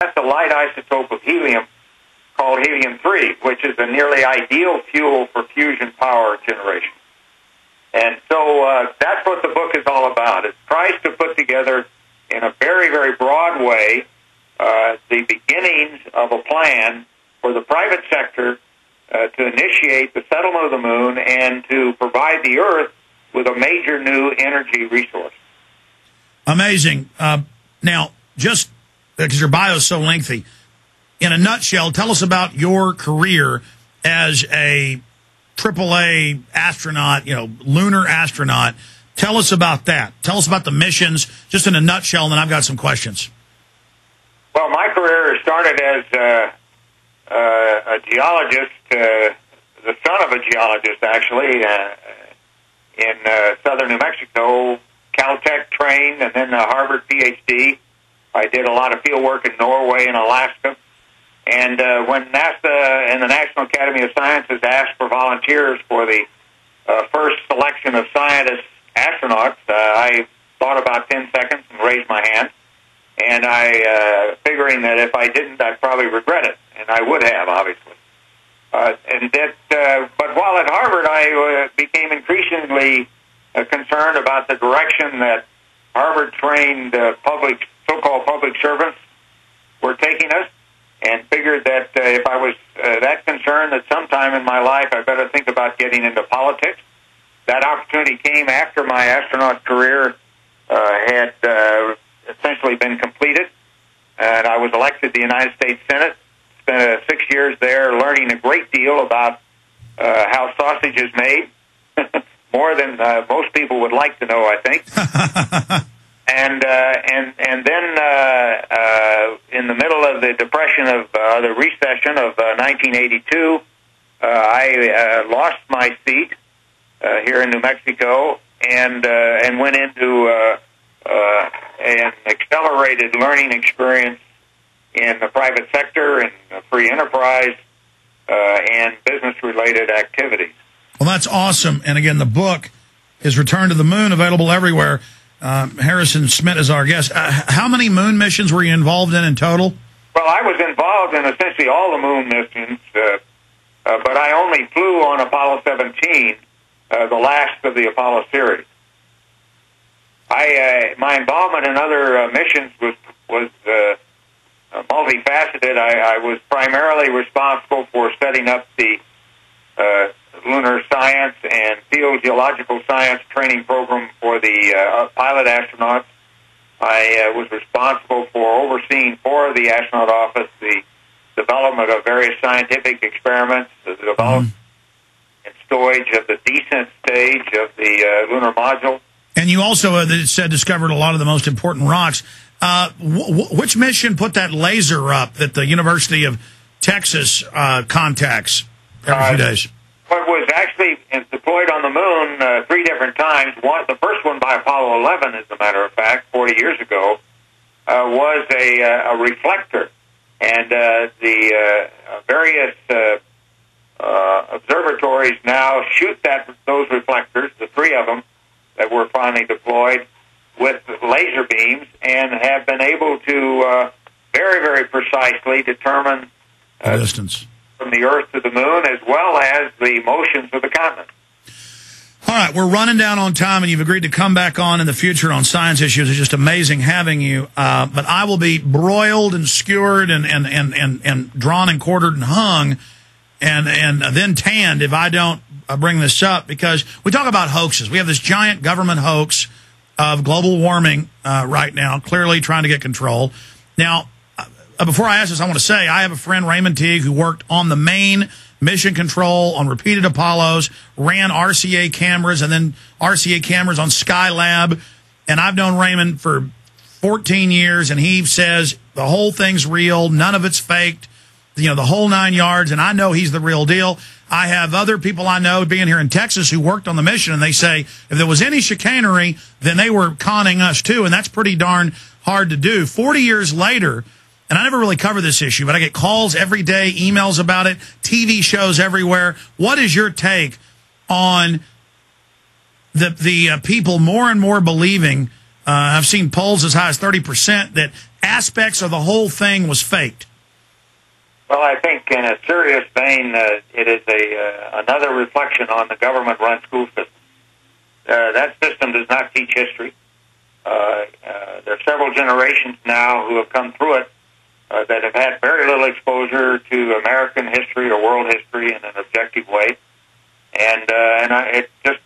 That's a light isotope of helium called helium-3, which is a nearly ideal fuel for fusion power generation. And so that's what the book is all about. It tries to put together in a very, very broad way the beginnings of a plan for the private sector to initiate the settlement of the moon and to provide the Earth with a major new energy resource. Amazing. Now, just because your bio is so lengthy, in a nutshell, tell us about your career as a AAA astronaut, lunar astronaut. Tell us about that. Tell us about the missions, just in a nutshell, and then I've got some questions. Well, my career started as a geologist, the son of a geologist, actually, in southern New Mexico, Caltech trained, and then a Harvard PhD. I did a lot of field work in Norway and Alaska. And when NASA and the National Academy of Sciences asked for volunteers for the first selection of scientists, astronauts, I thought about 10 seconds and raised my hand. And figuring that if I didn't, I'd probably regret it. And I would have, obviously. But while at Harvard, I became increasingly concerned about the direction that Harvard-trained so-called public servants were taking us, and figured that if I was that concerned that sometime in my life I better think about getting into politics. That opportunity came after my astronaut career had essentially been completed, and I was elected to the United States Senate. Spent 6 years there learning a great deal about how sausage is made, more than most people would like to know, I think. And then in the middle of the depression of the recession of 1982, I lost my seat here in New Mexico and went into an accelerated learning experience in the private sector and free enterprise and business-related activities. Well, that's awesome. And again, the book is Return to the Moon, available everywhere. Harrison Schmitt is our guest. How many moon missions were you involved in total? Well, I was involved in essentially all the moon missions, but I only flew on Apollo 17, the last of the Apollo series. My involvement in other missions was multifaceted. I was primarily responsible for setting up the lunar science and field geological science training program for the pilot astronauts. I was responsible for overseeing for the astronaut office the development of various scientific experiments, the development and storage of the descent stage of the lunar module. And you also, it said, discovered a lot of the most important rocks. Which mission put that laser up that the University of Texas contacts every few days? What was actually deployed on the moon 3 different times, the first one by Apollo 11, as a matter of fact, 40 years ago, was a reflector. And the various observatories now shoot those reflectors, the 3 of them that were finally deployed, with laser beams, and have been able to very, very precisely determine the distance from the Earth to the Moon, as well as the motions of the continent. All right, we're running down on time, and you've agreed to come back on in the future on science issues. It's just amazing having you. But I will be broiled and skewered and drawn and quartered and hung and then tanned if I don't bring this up, because we talk about hoaxes. We have this giant government hoax of global warming right now, clearly trying to get control. Now, before I ask this, I want to say I have a friend, Raymond Teague, who worked on the main mission control on repeated Apollos, ran RCA cameras, and then RCA cameras on Skylab. And I've known Raymond for 14 years, and he says the whole thing's real, none of it's faked, the whole 9 yards, and I know he's the real deal. I have other people I know being here in Texas who worked on the mission, and they say if there was any chicanery, then they were conning us too, and that's pretty darn hard to do. 40 years later, and I never really cover this issue, but I get calls every day, emails about it, TV shows everywhere. What is your take on the people more and more believing, I've seen polls as high as 30%, that aspects of the whole thing was faked? Well, I think in a serious vein, it is another reflection on the government-run school system. That system does not teach history. There are several generations now who have come through it that have had very little exposure to American history or world history in an objective way. It's just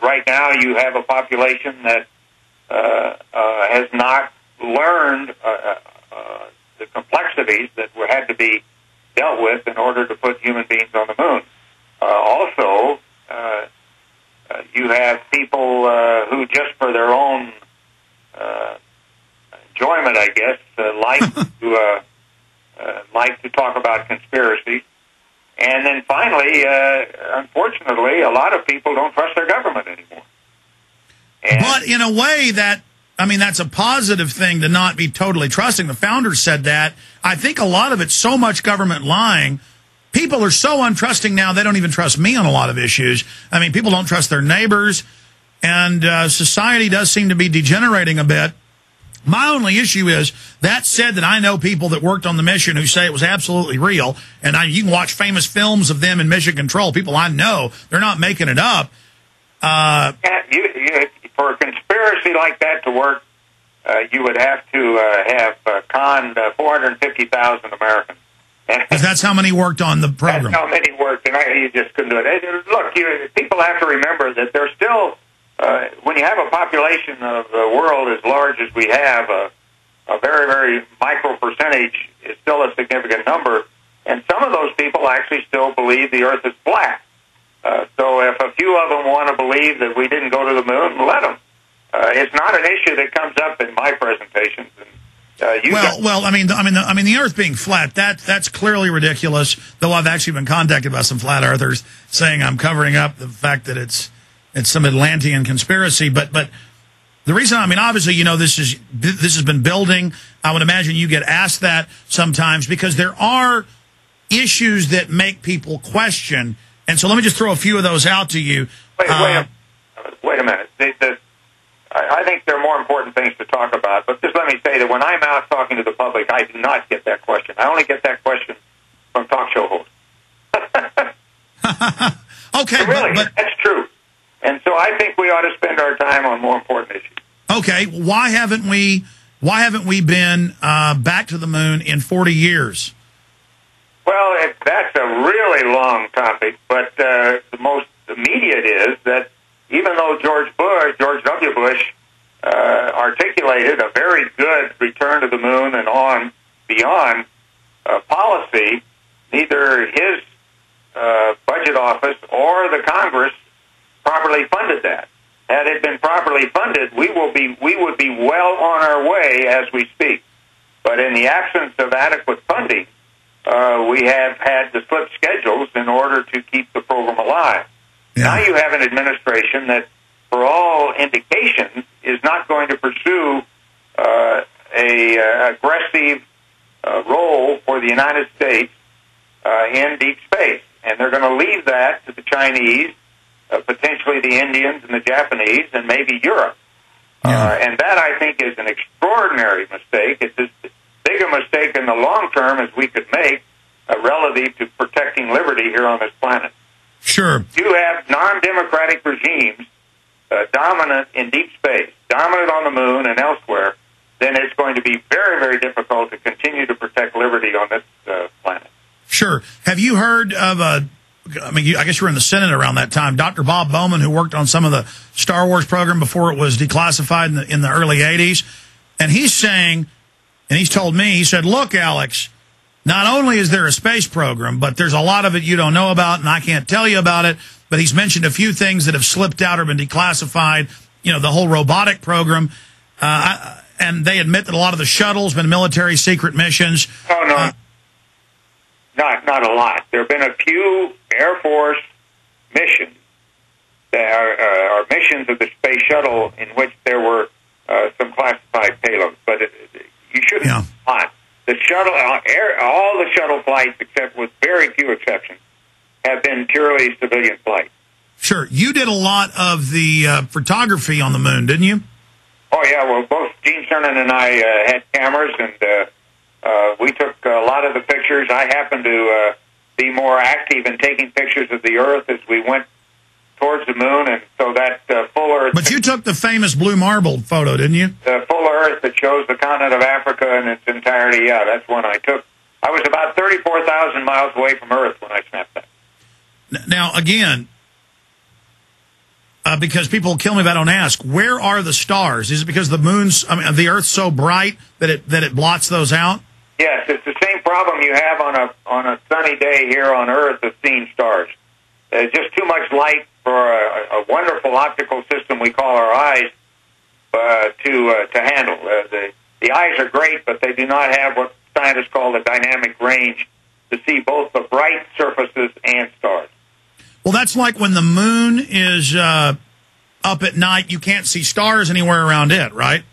right now you have a population that has not learned the complexities that had to be dealt with in order to put human beings on the moon. Also, you have people who just for their own enjoyment, I guess, like to talk about conspiracies. And then finally, unfortunately, a lot of people don't trust their government anymore. But in a way that's a positive thing to not be totally trusting. The founders said that. I think a lot of it's so much government lying. People are so untrusting now, they don't even trust me on a lot of issues. I mean, people don't trust their neighbors, and society does seem to be degenerating a bit. My only issue is, that said, that I know people that worked on the mission who say it was absolutely real, and you can watch famous films of them in mission control. People I know, they're not making it up. For a conspiracy like that to work, you would have to have conned 450,000 Americans. Because that's how many worked on the program. That's how many worked, and you just couldn't do it. Look, people have to remember that there's still, when you have a population of the world as large as we have, a very, very micro percentage is still a significant number, and some of those people actually still believe the Earth is flat. So if a few of them want to believe that we didn't go to the moon, let them. It's not an issue that comes up in my presentations. The Earth being flat, that's clearly ridiculous. Though I've actually been contacted by some flat earthers saying I'm covering up the fact that it's some Atlantean conspiracy. But the reason, obviously, this has been building. I would imagine you get asked that sometimes because there are issues that make people question. And so let me just throw a few of those out to you. Wait a minute. I think there are more important things to talk about, but just let me say that when I'm out talking to the public, I do not get that question. I only get that question from talk show hosts. Okay, really, that's true. And so I think we ought to spend our time on more important issues. Okay, why haven't we been back to the moon in 40 years? Well, that's a really long topic, but the most immediate is that even though George W. Bush, articulated a very good return to the moon and on beyond policy, neither his budget office or the Congress properly funded that. Had it been properly funded, we would be well on our way as we speak. But in the absence of adequate funding, we have had to slip schedules in order to keep the program alive. Yeah. Now you have an administration that, for all indications, is not going to pursue a aggressive role for the United States in deep space. And they're going to leave that to the Chinese, potentially the Indians and the Japanese, and maybe Europe. Yeah. And that, I think, is an extraordinary mistake. It's as big a mistake in the long term as we could make relative to protecting liberty here on this planet. Sure. You have non-democratic regimes dominant in deep space, dominant on the moon and elsewhere, then it's going to be very, very difficult to continue to protect liberty on this planet. Sure. Have you heard of I guess you were in the Senate around that time, Dr. Bob Bowman, who worked on some of the Star Wars program before it was declassified in the early 80s. And he's saying, and he's told me, he said, look, Alex, not only is there a space program, but there's a lot of it you don't know about, and I can't tell you about it. But he's mentioned a few things that have slipped out or been declassified, the whole robotic program. And they admit that a lot of the shuttles been military secret missions. Oh, no. Not a lot. There have been a few Air Force missions that are missions of the space shuttle in which there were some classified payloads. But you shouldn't lie. The shuttle, all the shuttle flights, except with very few exceptions, have been purely civilian flights. Sure. You did a lot of the photography on the moon, didn't you? Oh, yeah, well, both Gene Cernan and I had cameras, and we took a lot of the pictures. I happened to be more active in taking pictures of the Earth as we went towards the moon, and so that full Earth... But you took the famous blue marble photo, didn't you? The full Earth that shows the continent of Africa in its entirety, yeah, that's one I took. I was about 34,000 miles away from Earth when I snapped that. Now, again, because people kill me if I don't ask, where are the stars? Is it because the Earth's so bright that it blots those out? Yes, it's the same problem you have on a sunny day here on Earth of seeing stars. Just too much light for a wonderful optical system we call our eyes to handle. The eyes are great, but they do not have what scientists call the dynamic range to see both the bright surfaces and stars. Well, that's like when the moon is up at night, you can't see stars anywhere around it, right?